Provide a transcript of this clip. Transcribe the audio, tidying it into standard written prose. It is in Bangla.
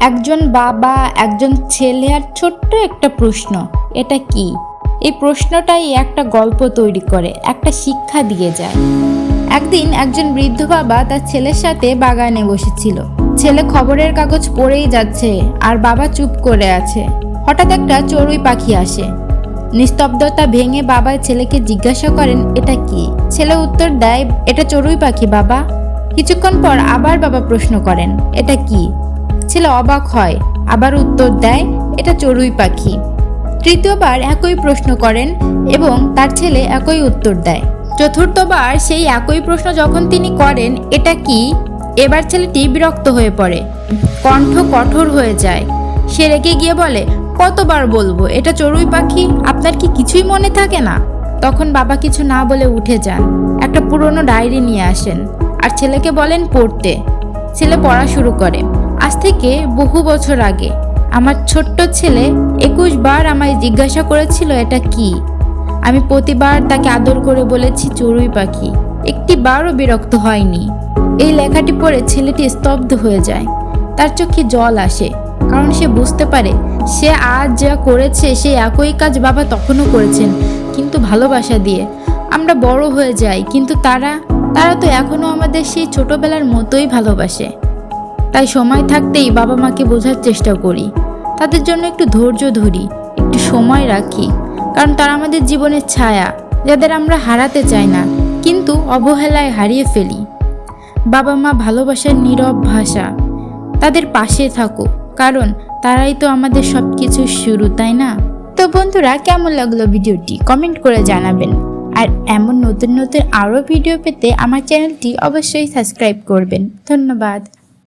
একজন বাবা, একজন ছেলে আর ছোট্ট একটা প্রশ্ন, এটা কি? এই প্রশ্নটাই একটা গল্প তৈরি করে, একটা শিক্ষা দিয়ে যায়। একদিন একজন বৃদ্ধ বাবা তার ছেলের সাথে বাগানে বসেছিল। ছেলে খবরের কাগজ পড়েই যাচ্ছে আর বাবা চুপ করে আছে। হঠাৎ একটা চড়ুই পাখি আসে। নিস্তব্ধতা ভেঙে বাবা ছেলেকে জিজ্ঞাসা করেন, এটা কি? ছেলে উত্তর দেয়, এটা চড়ুই পাখি বাবা। কিছুক্ষণ পর আবার বাবা প্রশ্ন করেন, এটা কি? ছেলে অবাক হয়, আবার উত্তর দেয়, এটা চড়ুই পাখি। তৃতীয়বার একই প্রশ্ন করেন এবং তার ছেলে একই উত্তর দেয়। চতুর্থবার সেই একই প্রশ্ন যখন তিনি করেন, এটা কি? এবার ছেলেটি বিরক্ত হয়ে পড়ে, কণ্ঠ কঠোর হয়ে যায়। সে রেগে গিয়ে বলে, কতবার বলবো এটা চড়ুই পাখি? আপনার কি কিছুই মনে থাকে না? তখন বাবা কিছু না বলে উঠে যান, একটা পুরনো ডায়েরি নিয়ে আসেন আর ছেলেকে বলেন পড়তে। ছেলে পড়া শুরু করে। আজ থেকে বহু বছর আগে আমার ছোট্ট ছেলে 21 বার আমায় জিজ্ঞাসা করেছিল, এটা কি? আমি প্রতিবার তাকে আদর করে বলেছি চড়ুই পাখি। একটি বারও বিরক্ত হয়নি। এই লেখাটি পড়ে ছেলেটি স্তব্ধ হয়ে যায়। তার চোখে জল আসে, কারণ সে বুঝতে পারে সে আজ যা করেছে সে একই কাজ বাবা তখনও করেছেন, কিন্তু ভালোবাসা দিয়ে। আমরা বড় হয়ে যাই, কিন্তু তারা তো এখনো আমাদের সেই ছোটবেলার মতোই ভালোবাসে। তাই সময় থাকতেই বাবা মাকে বোঝার চেষ্টা করি, তাদের জন্য একটু ধৈর্য ধরি, একটু সময় রাখি, কারণ তারা আমাদের জীবনের ছায়া, যাদের আমরা হারাতে চাই না কিন্তু অবহেলায় হারিয়ে ফেলি। বাবা মা ভালোবাসার নীরব ভাষা। তাদের পাশে থাকো, কারণ তারাই তো আমাদের সব কিছুর শুরু, তাই না? তো বন্ধুরা, কেমন লাগলো ভিডিওটি কমেন্ট করে জানাবেন। আর এমন নতুন নতুন আরও ভিডিও পেতে আমার চ্যানেলটি অবশ্যই সাবস্ক্রাইব করবেন। ধন্যবাদ।